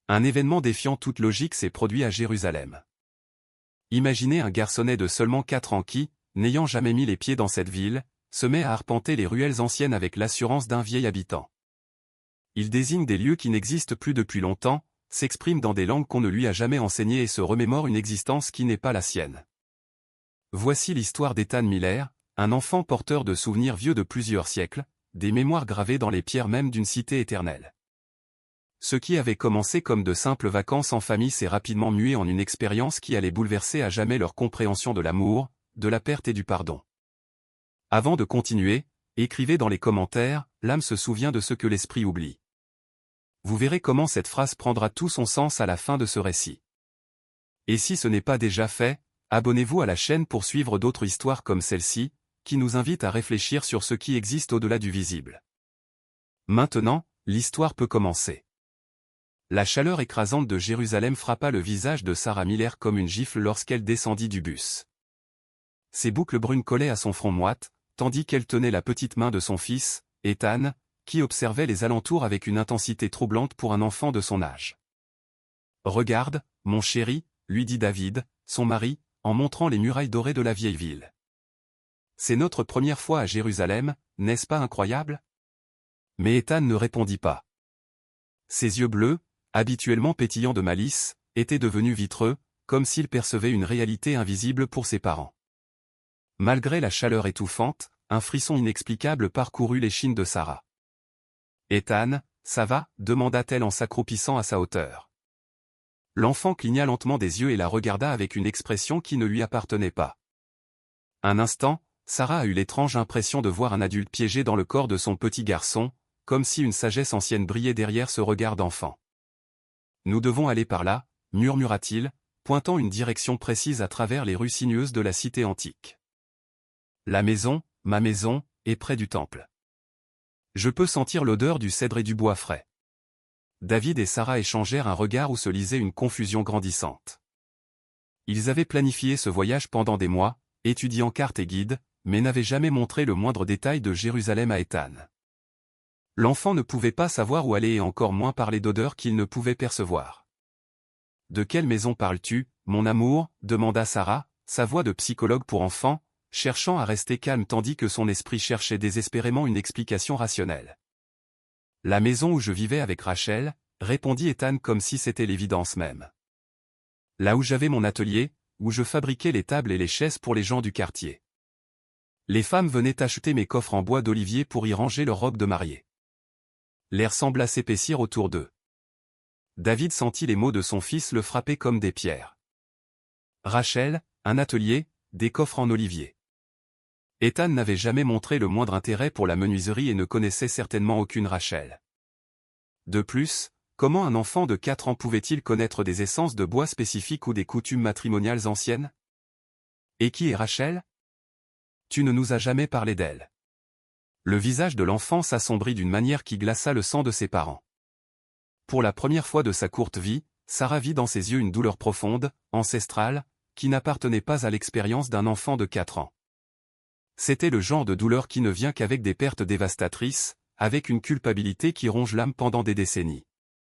Un événement défiant toute logique s'est produit à Jérusalem. Imaginez un garçonnet de seulement 4 ans qui, n'ayant jamais mis les pieds dans cette ville, se met à arpenter les ruelles anciennes avec l'assurance d'un vieil habitant. Il désigne des lieux qui n'existent plus depuis longtemps, s'exprime dans des langues qu'on ne lui a jamais enseignées et se remémore une existence qui n'est pas la sienne. Voici l'histoire d'Ethan Miller, un enfant porteur de souvenirs vieux de plusieurs siècles, des mémoires gravées dans les pierres mêmes d'une cité éternelle. Ce qui avait commencé comme de simples vacances en famille s'est rapidement mué en une expérience qui allait bouleverser à jamais leur compréhension de l'amour, de la perte et du pardon. Avant de continuer, écrivez dans les commentaires, l'âme se souvient de ce que l'esprit oublie. Vous verrez comment cette phrase prendra tout son sens à la fin de ce récit. Et si ce n'est pas déjà fait, abonnez-vous à la chaîne pour suivre d'autres histoires comme celle-ci, qui nous invitent à réfléchir sur ce qui existe au-delà du visible. Maintenant, l'histoire peut commencer. La chaleur écrasante de Jérusalem frappa le visage de Sarah Miller comme une gifle lorsqu'elle descendit du bus. Ses boucles brunes collaient à son front moite, tandis qu'elle tenait la petite main de son fils, Ethan, qui observait les alentours avec une intensité troublante pour un enfant de son âge. « Regarde, mon chéri, lui dit David, son mari, en montrant les murailles dorées de la vieille ville. C'est notre première fois à Jérusalem, n'est-ce pas incroyable ?» Mais Ethan ne répondit pas. Ses yeux bleus, habituellement pétillants de malice, étaient devenus vitreux, comme s'il percevait une réalité invisible pour ses parents. Malgré la chaleur étouffante, un frisson inexplicable parcourut l'échine de Sarah. « Ethan, ça va ?» demanda-t-elle en s'accroupissant à sa hauteur. L'enfant cligna lentement des yeux et la regarda avec une expression qui ne lui appartenait pas. Un instant, Sarah a eu l'étrange impression de voir un adulte piégé dans le corps de son petit garçon, comme si une sagesse ancienne brillait derrière ce regard d'enfant. « Nous devons aller par là, » murmura-t-il, pointant une direction précise à travers les rues sinueuses de la cité antique. « La maison, ma maison, est près du temple. Je peux sentir l'odeur du cèdre et du bois frais. » David et Sarah échangèrent un regard où se lisait une confusion grandissante. Ils avaient planifié ce voyage pendant des mois, étudiant cartes et guides, mais n'avaient jamais montré le moindre détail de Jérusalem à Ethan. L'enfant ne pouvait pas savoir où aller et encore moins parler d'odeurs qu'il ne pouvait percevoir. « De quelle maison parles-tu, mon amour ?» demanda Sarah, sa voix de psychologue pour enfants, cherchant à rester calme tandis que son esprit cherchait désespérément une explication rationnelle. « La maison où je vivais avec Rachel », répondit Ethan comme si c'était l'évidence même. « Là où j'avais mon atelier, où je fabriquais les tables et les chaises pour les gens du quartier. Les femmes venaient acheter mes coffres en bois d'olivier pour y ranger leurs robes de mariée. » L'air sembla s'épaissir autour d'eux. David sentit les mots de son fils le frapper comme des pierres. Rachel, un atelier, des coffres en olivier. Ethan n'avait jamais montré le moindre intérêt pour la menuiserie et ne connaissait certainement aucune Rachel. De plus, comment un enfant de 4 ans pouvait-il connaître des essences de bois spécifiques ou des coutumes matrimoniales anciennes? Et qui est Rachel? Tu ne nous as jamais parlé d'elle. Le visage de l'enfant s'assombrit d'une manière qui glaça le sang de ses parents. Pour la première fois de sa courte vie, Sarah vit dans ses yeux une douleur profonde, ancestrale, qui n'appartenait pas à l'expérience d'un enfant de 4 ans. C'était le genre de douleur qui ne vient qu'avec des pertes dévastatrices, avec une culpabilité qui ronge l'âme pendant des décennies.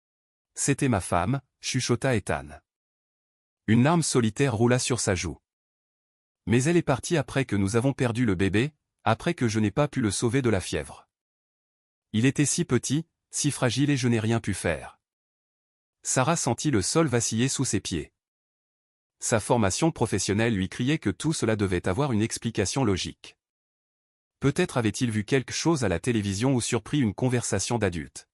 « C'était ma femme », chuchota Ethan. Une larme solitaire roula sur sa joue. « Mais elle est partie après que nous avons perdu le bébé, après que je n'ai pas pu le sauver de la fièvre. Il était si petit, si fragile et je n'ai rien pu faire. » Sarah sentit le sol vaciller sous ses pieds. Sa formation professionnelle lui criait que tout cela devait avoir une explication logique. Peut-être avait-il vu quelque chose à la télévision ou surpris une conversation d'adulte.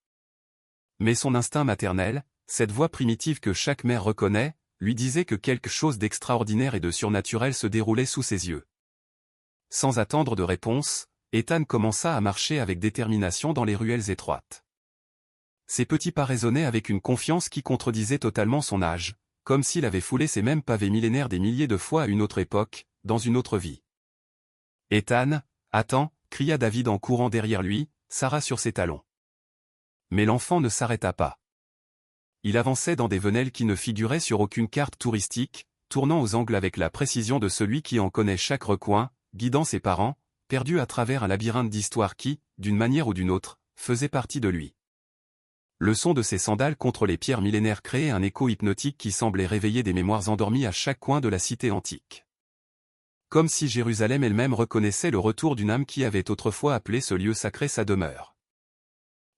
Mais son instinct maternel, cette voix primitive que chaque mère reconnaît, lui disait que quelque chose d'extraordinaire et de surnaturel se déroulait sous ses yeux. Sans attendre de réponse, Ethan commença à marcher avec détermination dans les ruelles étroites. Ses petits pas résonnaient avec une confiance qui contredisait totalement son âge, comme s'il avait foulé ces mêmes pavés millénaires des milliers de fois à une autre époque, dans une autre vie. « Ethan, attends !» cria David en courant derrière lui, Sarah sur ses talons. Mais l'enfant ne s'arrêta pas. Il avançait dans des venelles qui ne figuraient sur aucune carte touristique, tournant aux angles avec la précision de celui qui en connaît chaque recoin, guidant ses parents, perdus à travers un labyrinthe d'histoires qui, d'une manière ou d'une autre, faisait partie de lui. Le son de ses sandales contre les pierres millénaires créait un écho hypnotique qui semblait réveiller des mémoires endormies à chaque coin de la cité antique. Comme si Jérusalem elle-même reconnaissait le retour d'une âme qui avait autrefois appelé ce lieu sacré sa demeure.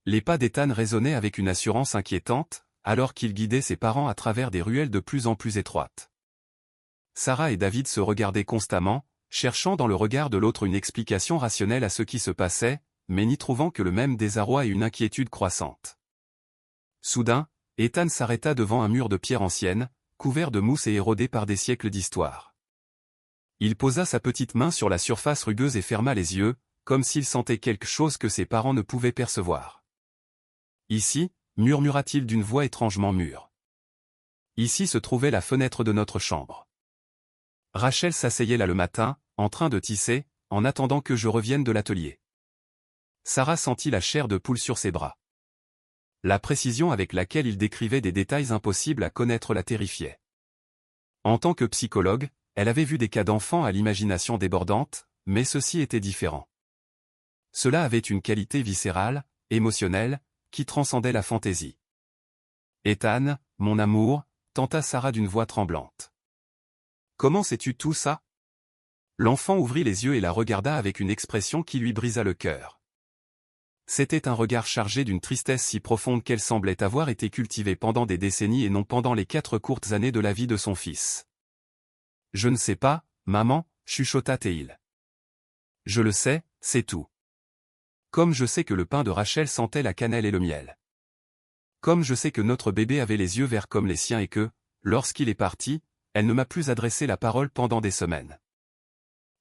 Les pas d'Ethan résonnaient avec une assurance inquiétante, alors qu'il guidait ses parents à travers des ruelles de plus en plus étroites. Sarah et David se regardaient constamment, cherchant dans le regard de l'autre une explication rationnelle à ce qui se passait, mais n'y trouvant que le même désarroi et une inquiétude croissante. Soudain, Ethan s'arrêta devant un mur de pierre ancienne, couvert de mousse et érodé par des siècles d'histoire. Il posa sa petite main sur la surface rugueuse et ferma les yeux, comme s'il sentait quelque chose que ses parents ne pouvaient percevoir. « Ici » murmura-t-il d'une voix étrangement mûre. « Ici se trouvait la fenêtre de notre chambre. Rachel s'asseyait là le matin, en train de tisser, en attendant que je revienne de l'atelier. » Sarah sentit la chair de poule sur ses bras. La précision avec laquelle il décrivait des détails impossibles à connaître la terrifiait. En tant que psychologue, elle avait vu des cas d'enfants à l'imagination débordante, mais ceci était différent. Cela avait une qualité viscérale, émotionnelle, qui transcendait la fantaisie. « Ethan, mon amour » tenta Sarah d'une voix tremblante. « Comment sais-tu tout ça ?» L'enfant ouvrit les yeux et la regarda avec une expression qui lui brisa le cœur. C'était un regard chargé d'une tristesse si profonde qu'elle semblait avoir été cultivée pendant des décennies et non pendant les 4 courtes années de la vie de son fils. « Je ne sais pas, maman, chuchota Théil. Je le sais, c'est tout. Comme je sais que le pain de Rachel sentait la cannelle et le miel. Comme je sais que notre bébé avait les yeux verts comme les siens et que, lorsqu'il est parti, elle ne m'a plus adressé la parole pendant des semaines. »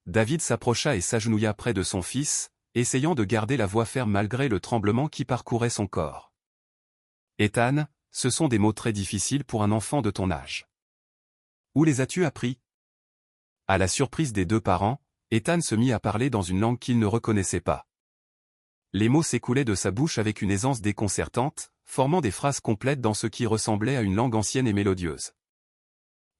David s'approcha et s'agenouilla près de son fils, essayant de garder la voix ferme malgré le tremblement qui parcourait son corps. « Ethan, ce sont des mots très difficiles pour un enfant de ton âge. Où les as-tu appris ?» À la surprise des deux parents, Ethan se mit à parler dans une langue qu'il ne reconnaissait pas. Les mots s'écoulaient de sa bouche avec une aisance déconcertante, formant des phrases complètes dans ce qui ressemblait à une langue ancienne et mélodieuse.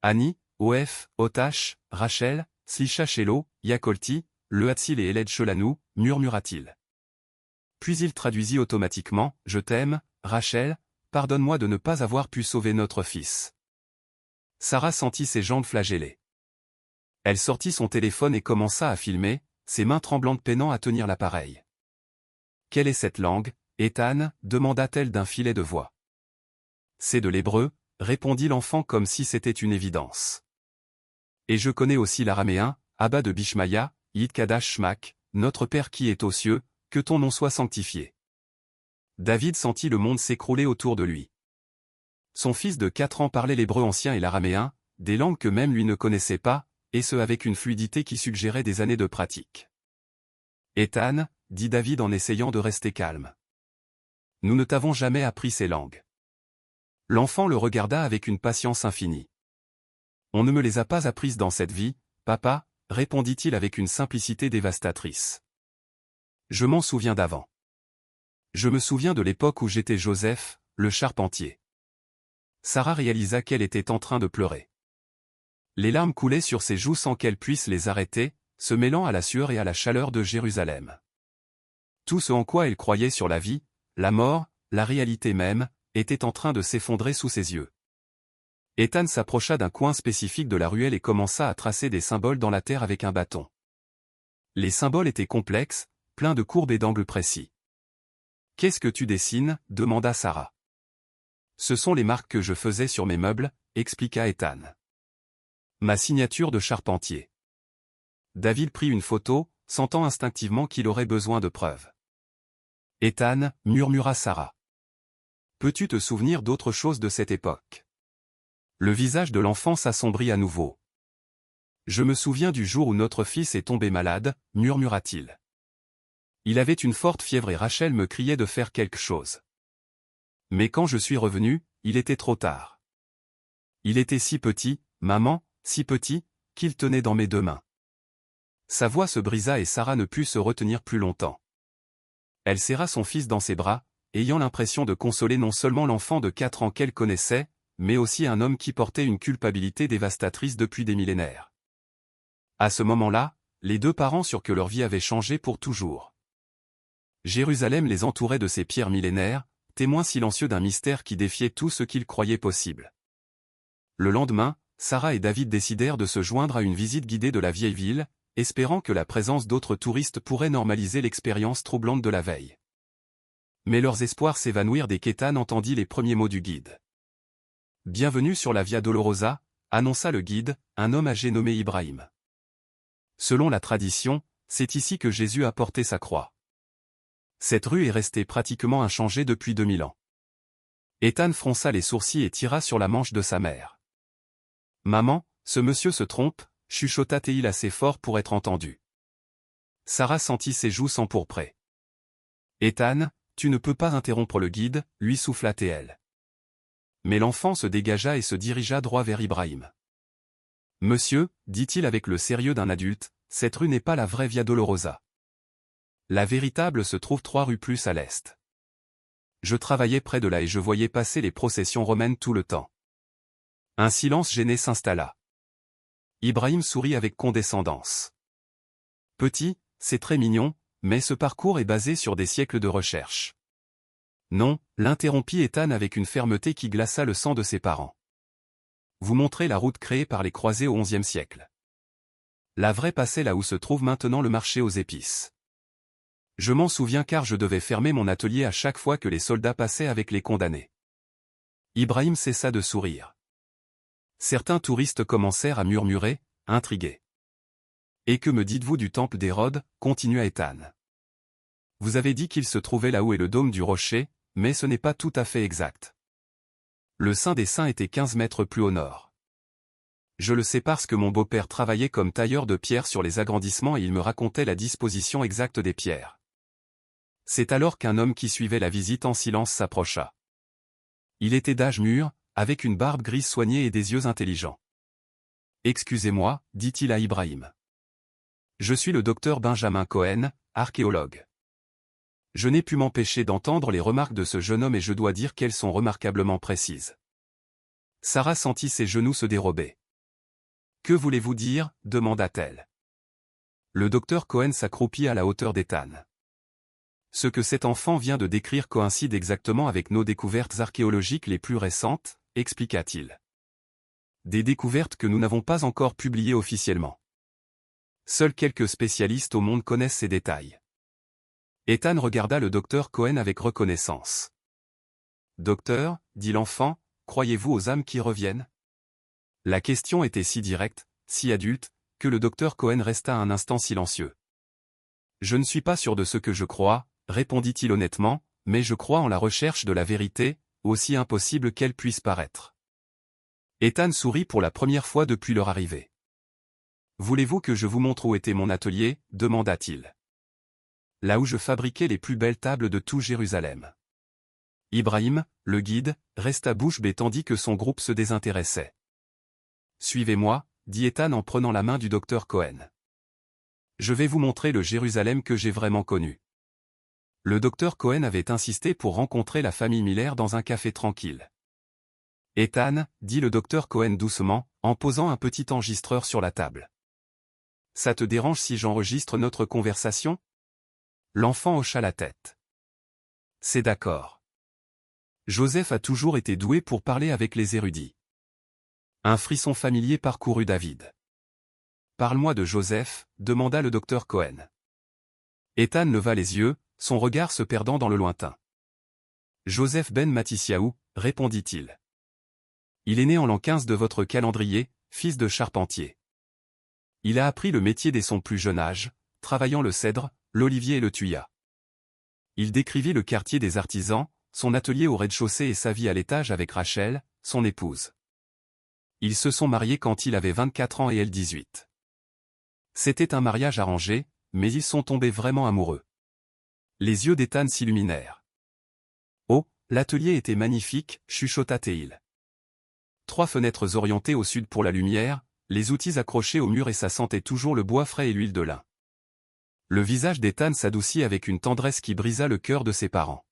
Annie, Oef, Otash, Rachel, Slisha Shelo, Yakolti, Lehatsil et Eled Sholanou, murmura-t-il. Puis il traduisit automatiquement, « Je t'aime, Rachel, pardonne-moi de ne pas avoir pu sauver notre fils. » Sarah sentit ses jambes flagellées. Elle sortit son téléphone et commença à filmer, ses mains tremblantes peinant à tenir l'appareil. « Quelle est cette langue, Ethan » demanda-t-elle d'un filet de voix. « C'est de l'hébreu » répondit l'enfant comme si c'était une évidence. « Et je connais aussi l'araméen, Abba de Bishmaya, Yid Kadash Shmak, notre Père qui est aux cieux, que ton nom soit sanctifié. » David sentit le monde s'écrouler autour de lui. Son fils de 4 ans parlait l'hébreu ancien et l'araméen, des langues que même lui ne connaissait pas, et ce avec une fluidité qui suggérait des années de pratique. « Ethan, » dit David en essayant de rester calme. « Nous ne t'avons jamais appris ces langues. » L'enfant le regarda avec une patience infinie. « On ne me les a pas apprises dans cette vie, papa, » répondit-il avec une simplicité dévastatrice. « Je m'en souviens d'avant. Je me souviens de l'époque où j'étais Joseph, le charpentier. » Sarah réalisa qu'elle était en train de pleurer. Les larmes coulaient sur ses joues sans qu'elle puisse les arrêter, se mêlant à la sueur et à la chaleur de Jérusalem. Tout ce en quoi elle croyait sur la vie, la mort, la réalité même, était en train de s'effondrer sous ses yeux. Ethan s'approcha d'un coin spécifique de la ruelle et commença à tracer des symboles dans la terre avec un bâton. Les symboles étaient complexes, pleins de courbes et d'angles précis. « Qu'est-ce que tu dessines » demanda Sarah. « Ce sont les marques que je faisais sur mes meubles » expliqua Ethan. « Ma signature de charpentier. » David prit une photo, sentant instinctivement qu'il aurait besoin de preuves. « Ethan » murmura Sarah. « Peux-tu te souvenir d'autre chose de cette époque ?» Le visage de l'enfant s'assombrit à nouveau. « Je me souviens du jour où notre fils est tombé malade, » murmura-t-il. « Il avait une forte fièvre et Rachel me criait de faire quelque chose. Mais quand je suis revenu, il était trop tard. Il était si petit, maman, si petit, qu'il tenait dans mes 2 mains. » Sa voix se brisa et Sarah ne put se retenir plus longtemps. Elle serra son fils dans ses bras, ayant l'impression de consoler non seulement l'enfant de 4 ans qu'elle connaissait, mais aussi un homme qui portait une culpabilité dévastatrice depuis des millénaires. À ce moment-là, les 2 parents surent que leur vie avait changé pour toujours. Jérusalem les entourait de ses pierres millénaires, témoin silencieux d'un mystère qui défiait tout ce qu'ils croyaient possible. Le lendemain, Sarah et David décidèrent de se joindre à une visite guidée de la vieille ville, espérant que la présence d'autres touristes pourrait normaliser l'expérience troublante de la veille. Mais leurs espoirs s'évanouirent dès qu'Ethan entendit les premiers mots du guide. « Bienvenue sur la Via Dolorosa », annonça le guide, un homme âgé nommé Ibrahim. Selon la tradition, c'est ici que Jésus a porté sa croix. Cette rue est restée pratiquement inchangée depuis 2000 ans. Ethan fronça les sourcils et tira sur la manche de sa mère. « Maman, ce monsieur se trompe », chuchota-t-il assez fort pour être entendu. Sarah sentit ses joues s'empourprer. « Ethan, tu ne peux pas interrompre le guide, lui souffla-t-elle. Mais l'enfant se dégagea et se dirigea droit vers Ibrahim. « Monsieur, dit-il avec le sérieux d'un adulte, cette rue n'est pas la vraie Via Dolorosa. La véritable se trouve 3 rues plus à l'est. Je travaillais près de là et je voyais passer les processions romaines tout le temps. » Un silence gêné s'installa. Ibrahim sourit avec condescendance. « Petit, c'est très mignon, mais ce parcours est basé sur des siècles de recherche. » « Non, » l'interrompit Ethan avec une fermeté qui glaça le sang de ses parents. « Vous montrez la route créée par les croisés au XIe siècle. La vraie passait là où se trouve maintenant le marché aux épices. Je m'en souviens car je devais fermer mon atelier à chaque fois que les soldats passaient avec les condamnés. » Ibrahim cessa de sourire. Certains touristes commencèrent à murmurer, intrigués. « Et que me dites-vous du temple d'Hérode » continua Ethan. « Vous avez dit qu'il se trouvait là où est le dôme du rocher, mais ce n'est pas tout à fait exact. Le Saint des Saints était 15 mètres plus au nord. Je le sais parce que mon beau-père travaillait comme tailleur de pierre sur les agrandissements et il me racontait la disposition exacte des pierres. » C'est alors qu'un homme qui suivait la visite en silence s'approcha. Il était d'âge mûr, avec une barbe grise soignée et des yeux intelligents. « Excusez-moi, dit-il à Ibrahim. Je suis le docteur Benjamin Cohen, archéologue. Je n'ai pu m'empêcher d'entendre les remarques de ce jeune homme et je dois dire qu'elles sont remarquablement précises. » Sarah sentit ses genoux se dérober. « Que voulez-vous dire » demanda-t-elle. Le docteur Cohen s'accroupit à la hauteur d'Ethan. « Ce que cet enfant vient de décrire coïncide exactement avec nos découvertes archéologiques les plus récentes, expliqua-t-il. Des découvertes que nous n'avons pas encore publiées officiellement. Seuls quelques spécialistes au monde connaissent ces détails. » Ethan regarda le docteur Cohen avec reconnaissance. « Docteur, dit l'enfant, croyez-vous aux âmes qui reviennent ?» La question était si directe, si adulte, que le docteur Cohen resta un instant silencieux. « Je ne suis pas sûr de ce que je crois, » répondit-il honnêtement, « mais je crois en la recherche de la vérité, aussi impossible qu'elle puisse paraître. » Ethan sourit pour la première fois depuis leur arrivée. « Voulez-vous que je vous montre où était mon atelier » demanda-t-il. « Là où je fabriquais les plus belles tables de tout Jérusalem. » Ibrahim, le guide, resta bouche bée tandis que son groupe se désintéressait. « Suivez-moi, dit Ethan en prenant la main du docteur Cohen. Je vais vous montrer le Jérusalem que j'ai vraiment connu. » Le docteur Cohen avait insisté pour rencontrer la famille Miller dans un café tranquille. « Ethan, dit le docteur Cohen doucement, en posant un petit enregistreur sur la table. Ça te dérange si j'enregistre notre conversation ? » L'enfant hocha la tête. « C'est d'accord. Joseph a toujours été doué pour parler avec les érudits. » Un frisson familier parcourut David. « Parle-moi de Joseph » demanda le docteur Cohen. Ethan leva les yeux, son regard se perdant dans le lointain. « Joseph ben Matisyahu, répondit-il. Il est né en l'an 15 de votre calendrier, fils de charpentier. Il a appris le métier dès son plus jeune âge, travaillant le cèdre, l'olivier et le thuya. Il décrivit le quartier des artisans, son atelier au rez-de-chaussée et sa vie à l'étage avec Rachel, son épouse. Ils se sont mariés quand il avait 24 ans et elle 18. C'était un mariage arrangé, mais ils sont tombés vraiment amoureux. » Les yeux d'Ethan s'illuminèrent. « Oh, l'atelier était magnifique, chuchota-t-il. 3 fenêtres orientées au sud pour la lumière, les outils accrochés au mur et ça sentait toujours le bois frais et l'huile de lin. » Le visage d'Ethan s'adoucit avec une tendresse qui brisa le cœur de ses parents.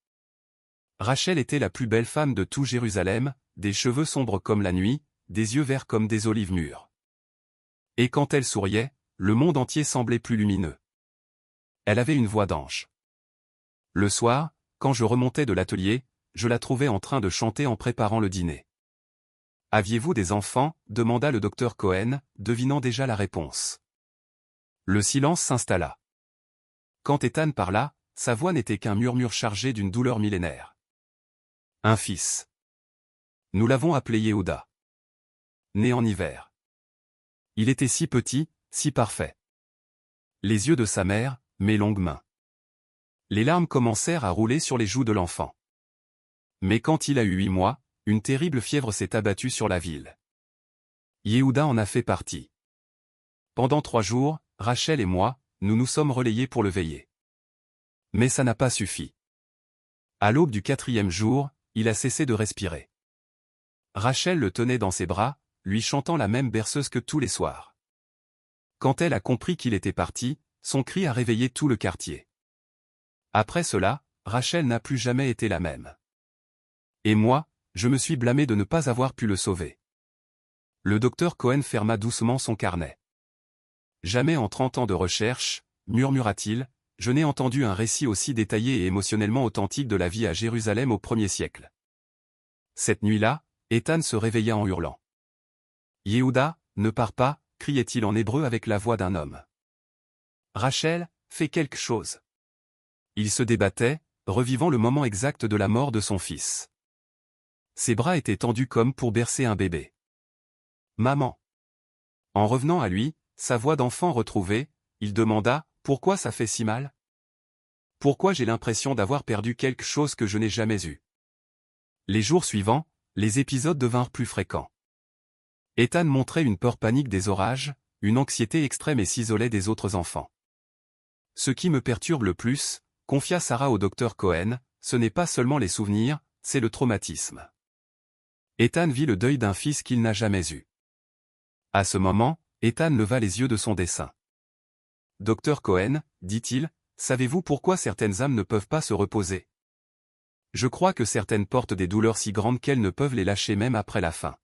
Rachel était la plus belle femme de tout Jérusalem, des cheveux sombres comme la nuit, des yeux verts comme des olives mûres. Et quand elle souriait, le monde entier semblait plus lumineux. Elle avait une voix d'ange. Le soir, quand je remontais de l'atelier, je la trouvais en train de chanter en préparant le dîner. « Aviez-vous des enfants » demanda le docteur Cohen, devinant déjà la réponse. Le silence s'installa. Quand Ethan parla, sa voix n'était qu'un murmure chargé d'une douleur millénaire. « Un fils. Nous l'avons appelé Yehuda. Né en hiver. Il était si petit, si parfait. Les yeux de sa mère, mes longues mains. Les larmes commencèrent à rouler sur les joues de l'enfant. Mais quand il a eu 8 mois, une terrible fièvre s'est abattue sur la ville. Yehuda en a fait partie. Pendant 3 jours, Rachel et moi, nous nous sommes relayés pour le veiller. Mais ça n'a pas suffi. À l'aube du 4e jour, il a cessé de respirer. Rachel le tenait dans ses bras, lui chantant la même berceuse que tous les soirs. Quand elle a compris qu'il était parti, son cri a réveillé tout le quartier. Après cela, Rachel n'a plus jamais été la même. Et moi, je me suis blâmé de ne pas avoir pu le sauver. Le docteur Cohen ferma doucement son carnet. Jamais en 30 ans de recherche, murmura-t-il, je n'ai entendu un récit aussi détaillé et émotionnellement authentique de la vie à Jérusalem au 1er siècle. Cette nuit-là, Ethan se réveilla en hurlant. « Yehuda, ne pars pas » criait-il en hébreu avec la voix d'un homme. « Rachel, fais quelque chose. » Il se débattait, revivant le moment exact de la mort de son fils. Ses bras étaient tendus comme pour bercer un bébé. « Maman !» En revenant à lui, sa voix d'enfant retrouvée, il demanda « Pourquoi ça fait si mal ? Pourquoi j'ai l'impression d'avoir perdu quelque chose que je n'ai jamais eu ?» Les jours suivants, les épisodes devinrent plus fréquents. Ethan montrait une peur panique des orages, une anxiété extrême et s'isolait des autres enfants. « Ce qui me perturbe le plus, » confia Sarah au docteur Cohen, « ce n'est pas seulement les souvenirs, c'est le traumatisme. » Ethan vit le deuil d'un fils qu'il n'a jamais eu. À ce moment, Ethan leva les yeux de son dessin. « Docteur Cohen, dit-il, savez-vous pourquoi certaines âmes ne peuvent pas se reposer ? Je crois que certaines portent des douleurs si grandes qu'elles ne peuvent les lâcher même après la fin.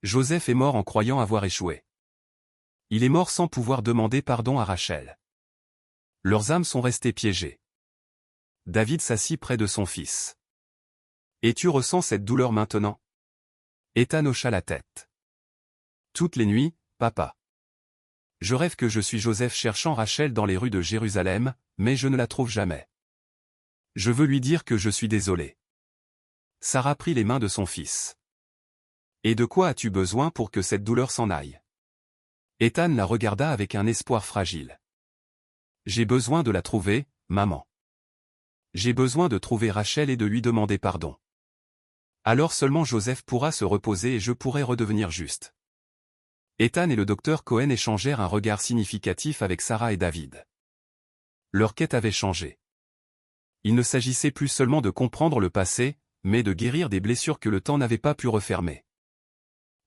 Joseph est mort en croyant avoir échoué. Il est mort sans pouvoir demander pardon à Rachel. Leurs âmes sont restées piégées. David s'assit près de son fils. Et tu ressens cette douleur maintenant ? Ethan hocha la tête. Toutes les nuits, papa. Je rêve que je suis Joseph cherchant Rachel dans les rues de Jérusalem, mais je ne la trouve jamais. Je veux lui dire que je suis désolé. Sarah prit les mains de son fils. Et de quoi as-tu besoin pour que cette douleur s'en aille ? Ethan la regarda avec un espoir fragile. J'ai besoin de la trouver, maman. J'ai besoin de trouver Rachel et de lui demander pardon. Alors seulement Joseph pourra se reposer et je pourrai redevenir juste. Ethan et le docteur Cohen échangèrent un regard significatif avec Sarah et David. Leur quête avait changé. Il ne s'agissait plus seulement de comprendre le passé, mais de guérir des blessures que le temps n'avait pas pu refermer.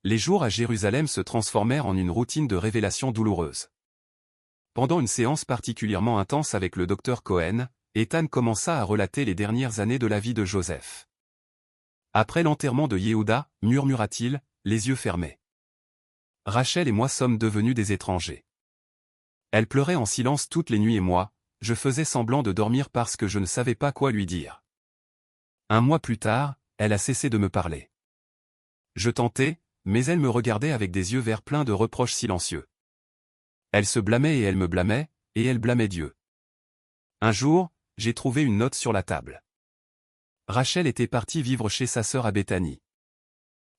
Les jours à Jérusalem se transformèrent en une routine de révélations douloureuses. Pendant une séance particulièrement intense avec le docteur Cohen, Ethan commença à relater les dernières années de la vie de Joseph. Après l'enterrement de Yehuda, murmura-t-il, les yeux fermés. Rachel et moi sommes devenus des étrangers. Elle pleurait en silence toutes les nuits et moi, je faisais semblant de dormir parce que je ne savais pas quoi lui dire. Un mois plus tard, elle a cessé de me parler. Je tentais, mais elle me regardait avec des yeux verts pleins de reproches silencieux. Elle se blâmait et elle me blâmait, et elle blâmait Dieu. Un jour, j'ai trouvé une note sur la table. Rachel était partie vivre chez sa sœur à Béthanie.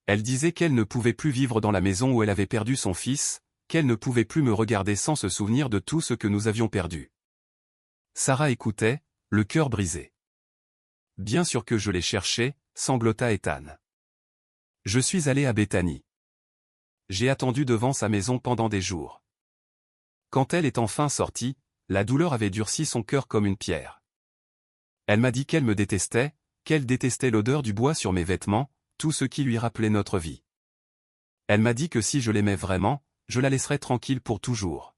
Elle disait qu'elle ne pouvait plus vivre dans la maison où elle avait perdu son fils, qu'elle ne pouvait plus me regarder sans se souvenir de tout ce que nous avions perdu. Sarah écoutait, le cœur brisé. Bien sûr que je l'ai cherché, sanglota Ethan. Je suis allé à Béthanie. J'ai attendu devant sa maison pendant des jours. Quand elle est enfin sortie, la douleur avait durci son cœur comme une pierre. Elle m'a dit qu'elle me détestait, qu'elle détestait l'odeur du bois sur mes vêtements, tout ce qui lui rappelait notre vie. Elle m'a dit que si je l'aimais vraiment, je la laisserais tranquille pour toujours.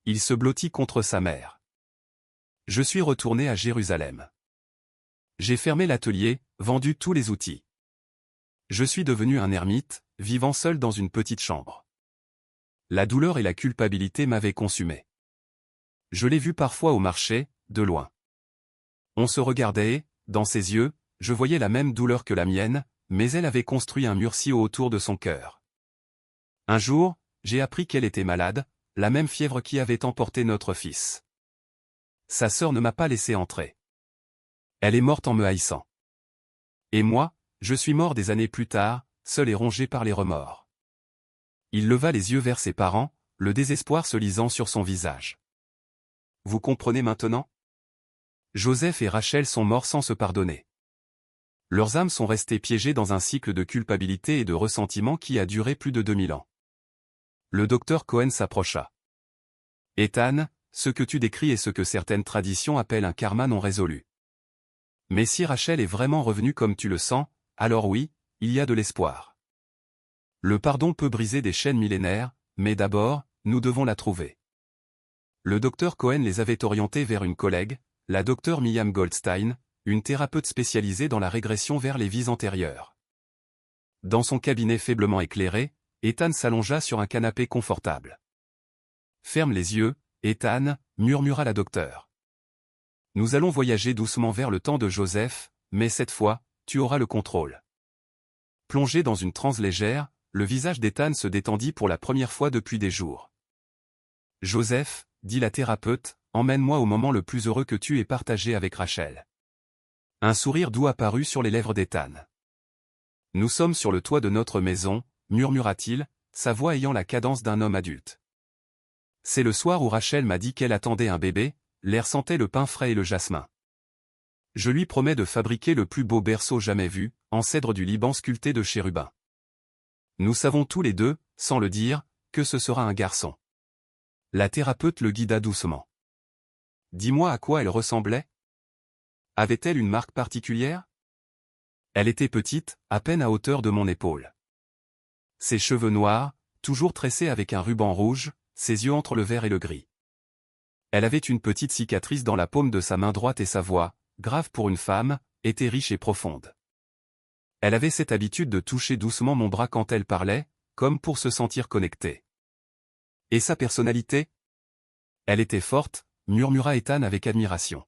Il se blottit contre sa mère. Je suis retourné à Jérusalem. J'ai fermé l'atelier, vendu tous les outils. Je suis devenu un ermite, vivant seul dans une petite chambre. La douleur et la culpabilité m'avaient consumé. Je l'ai vu parfois au marché, de loin. On se regardait et, dans ses yeux, je voyais la même douleur que la mienne, mais elle avait construit un mur si haut autour de son cœur. Un jour, j'ai appris qu'elle était malade, la même fièvre qui avait emporté notre fils. Sa sœur ne m'a pas laissé entrer. Elle est morte en me haïssant. Et moi, je suis mort des années plus tard, seul et rongé par les remords. Il leva les yeux vers ses parents, le désespoir se lisant sur son visage. Vous comprenez maintenant? Joseph et Rachel sont morts sans se pardonner. Leurs âmes sont restées piégées dans un cycle de culpabilité et de ressentiment qui a duré plus de 2000 ans. Le docteur Cohen s'approcha. Ethan, ce que tu décris est ce que certaines traditions appellent un karma non résolu. Mais si Rachel est vraiment revenue comme tu le sens, alors oui, il y a de l'espoir. Le pardon peut briser des chaînes millénaires, mais d'abord, nous devons la trouver. Le docteur Cohen les avait orientés vers une collègue, la docteure Miriam Goldstein, une thérapeute spécialisée dans la régression vers les vies antérieures. Dans son cabinet faiblement éclairé, Ethan s'allongea sur un canapé confortable. « Ferme les yeux, Ethan, » murmura la docteure. « Nous allons voyager doucement vers le temps de Joseph, mais cette fois, tu auras le contrôle. » Plongé dans une transe légère, le visage d'Ethan se détendit pour la première fois depuis des jours. « Joseph, » dit la thérapeute, « emmène-moi au moment le plus heureux que tu aies partagé avec Rachel. » Un sourire doux apparut sur les lèvres d'Ethan. « Nous sommes sur le toit de notre maison, » murmura-t-il, sa voix ayant la cadence d'un homme adulte. « C'est le soir où Rachel m'a dit qu'elle attendait un bébé, l'air sentait le pain frais et le jasmin. Je lui promets de fabriquer le plus beau berceau jamais vu, en cèdre du Liban sculpté de chérubins. Nous savons tous les deux, sans le dire, que ce sera un garçon. » La thérapeute le guida doucement. « Dis-moi à quoi elle ressemblait? Avait-elle une marque particulière? » Elle était petite, à peine à hauteur de mon épaule. Ses cheveux noirs, toujours tressés avec un ruban rouge, ses yeux entre le vert et le gris. Elle avait une petite cicatrice dans la paume de sa main droite et sa voix, grave pour une femme, était riche et profonde. Elle avait cette habitude de toucher doucement mon bras quand elle parlait, comme pour se sentir connectée. Et sa personnalité? Elle était forte, murmura Ethan avec admiration.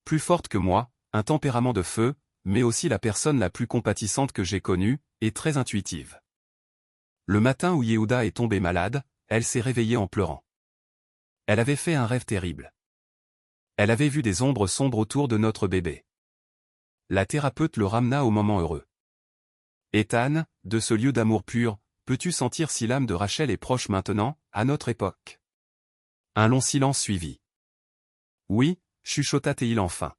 Plus forte que moi, un tempérament de feu, mais aussi la personne la plus compatissante que j'ai connue, et très intuitive. Le matin où Yehuda est tombé malade, elle s'est réveillée en pleurant. Elle avait fait un rêve terrible. Elle avait vu des ombres sombres autour de notre bébé. La thérapeute le ramena au moment heureux. Ethan, de ce lieu d'amour pur, peux-tu sentir si l'âme de Rachel est proche maintenant, à notre époque? Un long silence suivit. Oui, chuchota-t-il enfin.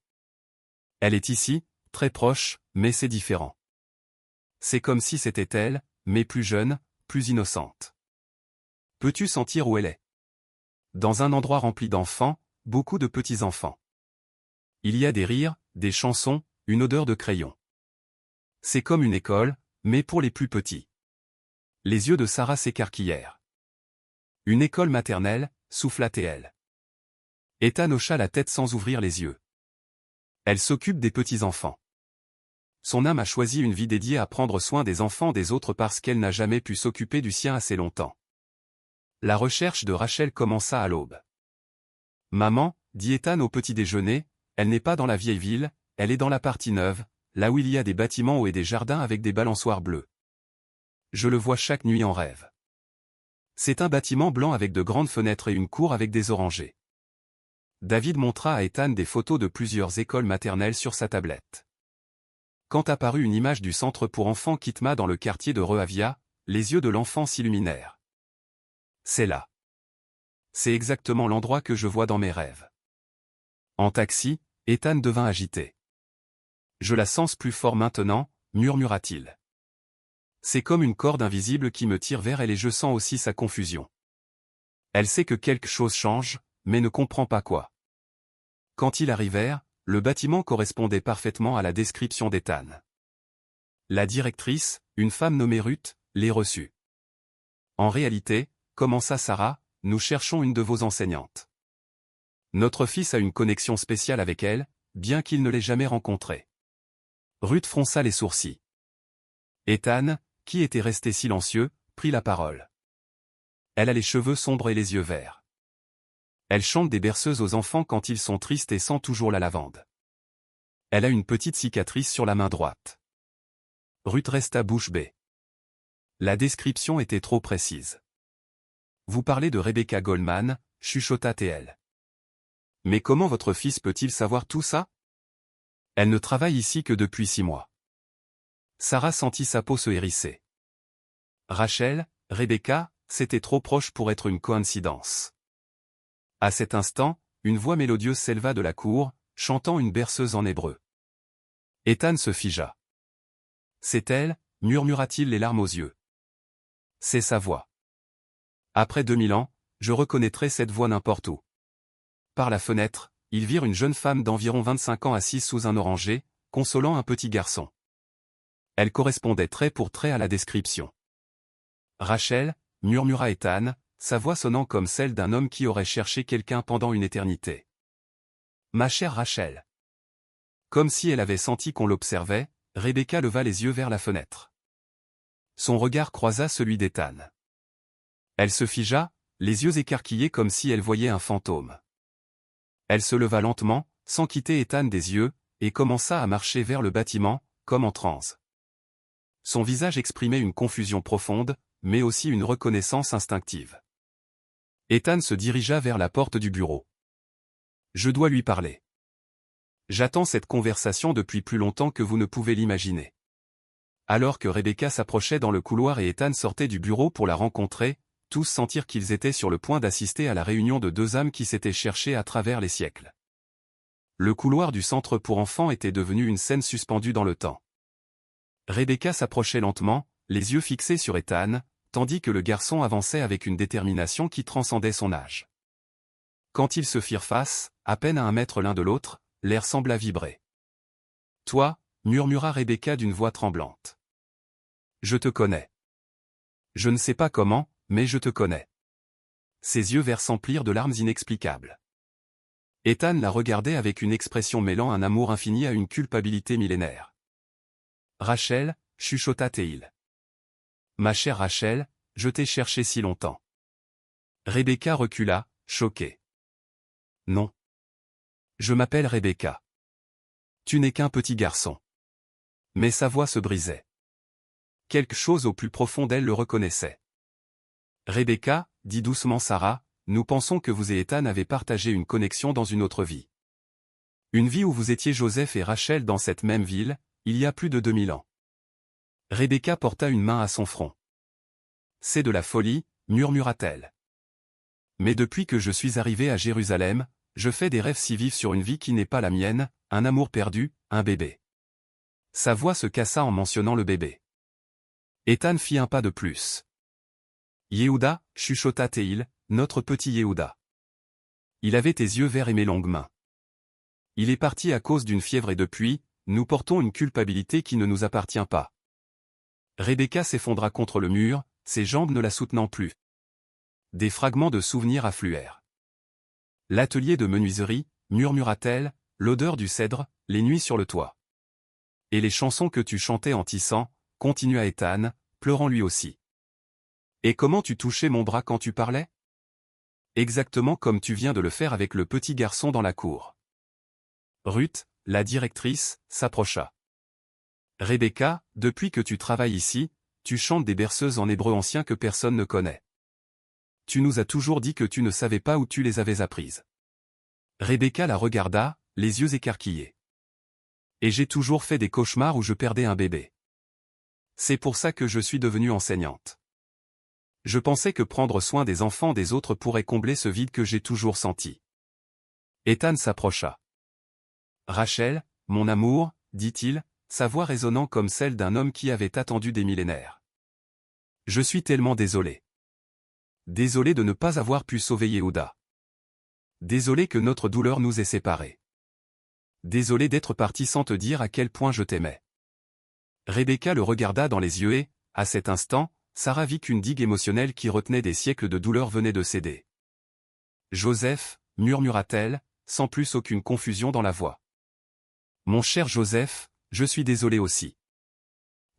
Elle est ici, très proche, mais c'est différent. C'est comme si c'était elle, mais plus jeune, plus innocente. Peux-tu sentir où elle est? Dans un endroit rempli d'enfants, beaucoup de petits-enfants. Il y a des rires, des chansons, une odeur de crayon. C'est comme une école, mais pour les plus petits. Les yeux de Sarah s'écarquillèrent. Une école maternelle, souffla-t-elle. Ethan hocha la tête sans ouvrir les yeux. Elle s'occupe des petits-enfants. Son âme a choisi une vie dédiée à prendre soin des enfants des autres parce qu'elle n'a jamais pu s'occuper du sien assez longtemps. La recherche de Rachel commença à l'aube. Maman, dit Ethan au petit déjeuner, elle n'est pas dans la vieille ville, elle est dans la partie neuve, là où il y a des bâtiments hauts et des jardins avec des balançoires bleus. Je le vois chaque nuit en rêve. C'est un bâtiment blanc avec de grandes fenêtres et une cour avec des orangers. David montra à Ethan des photos de plusieurs écoles maternelles sur sa tablette. Quand apparut une image du centre pour enfants Kitma dans le quartier de Rehavia, les yeux de l'enfant s'illuminèrent. C'est là. C'est exactement l'endroit que je vois dans mes rêves. En taxi, Ethan devint agité. Je la sens plus fort maintenant, murmura-t-il. C'est comme une corde invisible qui me tire vers elle et je sens aussi sa confusion. Elle sait que quelque chose change, mais ne comprend pas quoi. Quand ils arrivèrent, le bâtiment correspondait parfaitement à la description d'Ethan. La directrice, une femme nommée Ruth, les reçut. En réalité, commença Sarah, nous cherchons une de vos enseignantes. Notre fils a une connexion spéciale avec elle, bien qu'il ne l'ait jamais rencontrée. Ruth fronça les sourcils. Ethan, qui était resté silencieux, prit la parole. Elle a les cheveux sombres et les yeux verts. Elle chante des berceuses aux enfants quand ils sont tristes et sent toujours la lavande. Elle a une petite cicatrice sur la main droite. Ruth resta bouche bée. La description était trop précise. Vous parlez de Rebecca Goldman, chuchota TL. Mais comment votre fils peut-il savoir tout ça? Elle ne travaille ici que depuis 6 mois. Sarah sentit sa peau se hérisser. Rachel, Rebecca, c'était trop proche pour être une coïncidence. À cet instant, une voix mélodieuse s'éleva de la cour, chantant une berceuse en hébreu. Ethan se figea. C'est elle, murmura-t-il les larmes aux yeux. C'est sa voix. Après 2000 ans, je reconnaîtrai cette voix n'importe où. Par la fenêtre, ils virent une jeune femme d'environ 25 ans assise sous un oranger, consolant un petit garçon. Elle correspondait trait pour trait à la description. Rachel, murmura Ethan, sa voix sonnant comme celle d'un homme qui aurait cherché quelqu'un pendant une éternité. Ma chère Rachel. Comme si elle avait senti qu'on l'observait, Rebecca leva les yeux vers la fenêtre. Son regard croisa celui d'Ethan. Elle se figea, les yeux écarquillés comme si elle voyait un fantôme. Elle se leva lentement, sans quitter Ethan des yeux, et commença à marcher vers le bâtiment, comme en transe. Son visage exprimait une confusion profonde, mais aussi une reconnaissance instinctive. Ethan se dirigea vers la porte du bureau. Je dois lui parler. J'attends cette conversation depuis plus longtemps que vous ne pouvez l'imaginer. Alors que Rebecca s'approchait dans le couloir et Ethan sortait du bureau pour la rencontrer, tous sentirent qu'ils étaient sur le point d'assister à la réunion de deux âmes qui s'étaient cherchées à travers les siècles. Le couloir du centre pour enfants était devenu une scène suspendue dans le temps. Rebecca s'approchait lentement, les yeux fixés sur Ethan, tandis que le garçon avançait avec une détermination qui transcendait son âge. Quand ils se firent face, à peine à 1 mètre l'un de l'autre, l'air sembla vibrer. « Toi » murmura Rebecca d'une voix tremblante. « Je te connais. Je ne sais pas comment, mais je te connais. » Ses yeux verts s'emplirent de larmes inexplicables. Ethan la regardait avec une expression mêlant un amour infini à une culpabilité millénaire. « Rachel » chuchota Théil. « Ma chère Rachel, je t'ai cherché si longtemps. » Rebecca recula, choquée. « Non. Je m'appelle Rebecca. Tu n'es qu'un petit garçon. » Mais sa voix se brisait. Quelque chose au plus profond d'elle le reconnaissait. « Rebecca, dit doucement Sarah, nous pensons que vous et Ethan avez partagé une connexion dans une autre vie. Une vie où vous étiez Joseph et Rachel dans cette même ville, il y a plus de 2000 ans. » Rebecca porta une main à son front. « C'est de la folie, murmura-t-elle. Mais depuis que je suis arrivée à Jérusalem, je fais des rêves si vifs sur une vie qui n'est pas la mienne, un amour perdu, un bébé. » Sa voix se cassa en mentionnant le bébé. Ethan fit un pas de plus. « Yehuda, chuchota Théil, notre petit Yehuda. Il avait tes yeux verts et mes longues mains. Il est parti à cause d'une fièvre et depuis, nous portons une culpabilité qui ne nous appartient pas. » Rebecca s'effondra contre le mur, ses jambes ne la soutenant plus. Des fragments de souvenirs affluèrent. L'atelier de menuiserie, murmura-t-elle, l'odeur du cèdre, les nuits sur le toit. Et les chansons que tu chantais en tissant, continua Ethan, pleurant lui aussi. Et comment tu touchais mon bras quand tu parlais? Exactement comme tu viens de le faire avec le petit garçon dans la cour. Ruth, la directrice, s'approcha. Rebecca, depuis que tu travailles ici, tu chantes des berceuses en hébreu ancien que personne ne connaît. Tu nous as toujours dit que tu ne savais pas où tu les avais apprises. Rebecca la regarda, les yeux écarquillés. Et j'ai toujours fait des cauchemars où je perdais un bébé. C'est pour ça que je suis devenue enseignante. Je pensais que prendre soin des enfants des autres pourrait combler ce vide que j'ai toujours senti. Ethan s'approcha. Rachel, mon amour, dit-il, sa voix résonnant comme celle d'un homme qui avait attendu des millénaires. Je suis tellement désolé. Désolé de ne pas avoir pu sauver Yehuda. Désolé que notre douleur nous ait séparés. Désolé d'être parti sans te dire à quel point je t'aimais. Rebecca le regarda dans les yeux et, à cet instant, Sarah vit qu'une digue émotionnelle qui retenait des siècles de douleur venait de céder. Joseph, murmura-t-elle, sans plus aucune confusion dans la voix. Mon cher Joseph, je suis désolé aussi.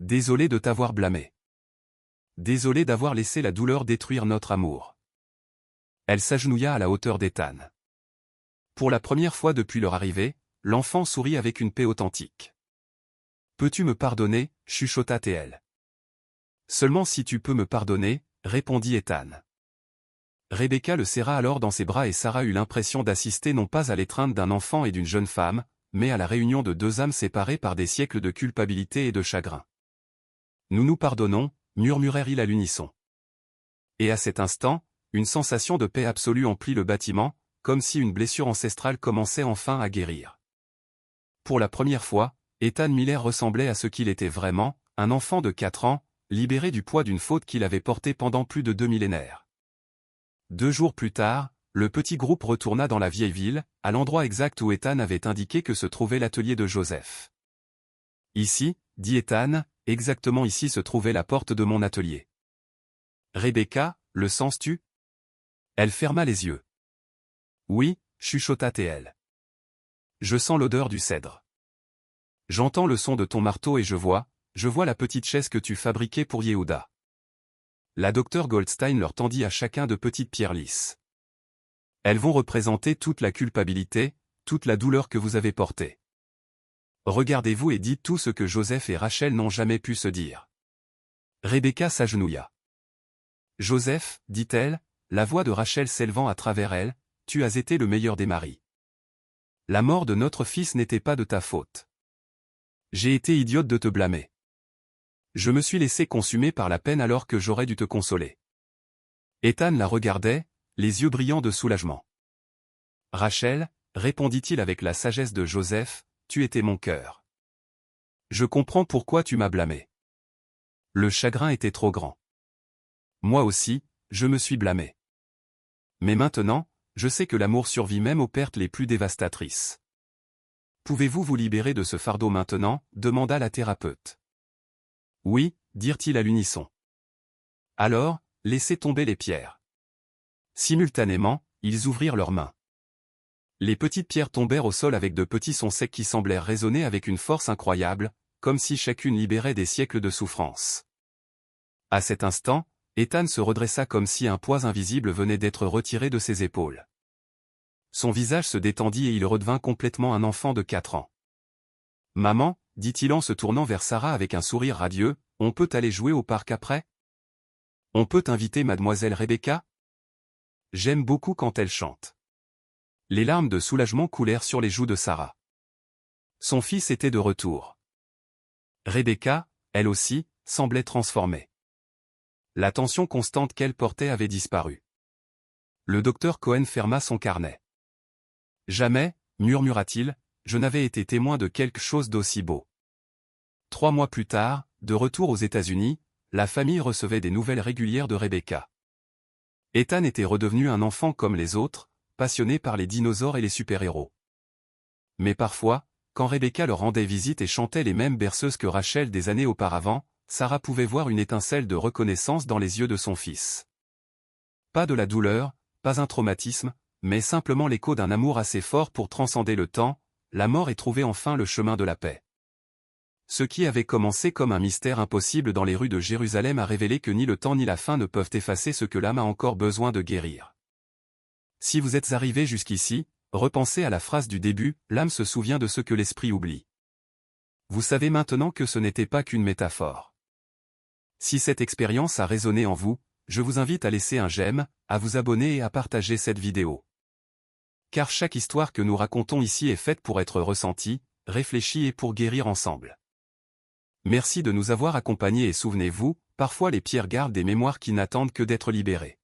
Désolé de t'avoir blâmé. Désolé d'avoir laissé la douleur détruire notre amour. Elle s'agenouilla à la hauteur d'Ethan. Pour la première fois depuis leur arrivée, l'enfant sourit avec une paix authentique. Peux-tu me pardonner, chuchota Théel. Seulement si tu peux me pardonner, répondit Ethan. Rebecca le serra alors dans ses bras et Sarah eut l'impression d'assister non pas à l'étreinte d'un enfant et d'une jeune femme, mais à la réunion de deux âmes séparées par des siècles de culpabilité et de chagrin. Nous nous pardonnons, murmurèrent-ils à l'unisson. Et à cet instant, une sensation de paix absolue emplit le bâtiment, comme si une blessure ancestrale commençait enfin à guérir. Pour la première fois, Ethan Miller ressemblait à ce qu'il était vraiment, un enfant de 4 ans, libéré du poids d'une faute qu'il avait portée pendant plus de 2 millénaires. 2 jours plus tard, le petit groupe retourna dans la vieille ville, à l'endroit exact où Ethan avait indiqué que se trouvait l'atelier de Joseph. Ici, dit Ethan, exactement ici se trouvait la porte de mon atelier. Rebecca, le sens-tu? Elle ferma les yeux. Oui, chuchota Théel. Je sens l'odeur du cèdre. J'entends le son de ton marteau et je vois la petite chaise que tu fabriquais pour Yehuda. La docteure Goldstein leur tendit à chacun de petites pierres lisses. Elles vont représenter toute la culpabilité, toute la douleur que vous avez portée. Regardez-vous et dites tout ce que Joseph et Rachel n'ont jamais pu se dire. Rebecca s'agenouilla. Joseph, dit-elle, la voix de Rachel s'élevant à travers elle, tu as été le meilleur des maris. La mort de notre fils n'était pas de ta faute. J'ai été idiote de te blâmer. Je me suis laissé consumer par la peine alors que j'aurais dû te consoler. Ethan la regardait, les yeux brillants de soulagement. Rachel, répondit-il avec la sagesse de Joseph, tu étais mon cœur. Je comprends pourquoi tu m'as blâmé. Le chagrin était trop grand. Moi aussi, je me suis blâmé. Mais maintenant, je sais que l'amour survit même aux pertes les plus dévastatrices. Pouvez-vous vous libérer de ce fardeau maintenant, demanda la thérapeute. Oui, dirent-ils à l'unisson. Alors, laissez tomber les pierres. Simultanément, ils ouvrirent leurs mains. Les petites pierres tombèrent au sol avec de petits sons secs qui semblèrent résonner avec une force incroyable, comme si chacune libérait des siècles de souffrance. À cet instant, Ethan se redressa comme si un poids invisible venait d'être retiré de ses épaules. Son visage se détendit et il redevint complètement un enfant de 4 ans. « Maman, dit-il en se tournant vers Sarah avec un sourire radieux, on peut aller jouer au parc après? On peut inviter mademoiselle Rebecca? J'aime beaucoup quand elle chante. » Les larmes de soulagement coulèrent sur les joues de Sarah. Son fils était de retour. Rebecca, elle aussi, semblait transformée. La tension constante qu'elle portait avait disparu. Le docteur Cohen ferma son carnet. Jamais, murmura-t-il, je n'avais été témoin de quelque chose d'aussi beau. 3 mois plus tard, de retour aux États-Unis, la famille recevait des nouvelles régulières de Rebecca. Ethan était redevenu un enfant comme les autres, passionné par les dinosaures et les super-héros. Mais parfois, quand Rebecca leur rendait visite et chantait les mêmes berceuses que Rachel des années auparavant, Sarah pouvait voir une étincelle de reconnaissance dans les yeux de son fils. Pas de la douleur, pas un traumatisme, mais simplement l'écho d'un amour assez fort pour transcender le temps, la mort et trouver enfin le chemin de la paix. Ce qui avait commencé comme un mystère impossible dans les rues de Jérusalem a révélé que ni le temps ni la fin ne peuvent effacer ce que l'âme a encore besoin de guérir. Si vous êtes arrivé jusqu'ici, repensez à la phrase du début, l'âme se souvient de ce que l'esprit oublie. Vous savez maintenant que ce n'était pas qu'une métaphore. Si cette expérience a résonné en vous, je vous invite à laisser un j'aime, à vous abonner et à partager cette vidéo. Car chaque histoire que nous racontons ici est faite pour être ressentie, réfléchie et pour guérir ensemble. Merci de nous avoir accompagnés et souvenez-vous, parfois les pierres gardent des mémoires qui n'attendent que d'être libérées.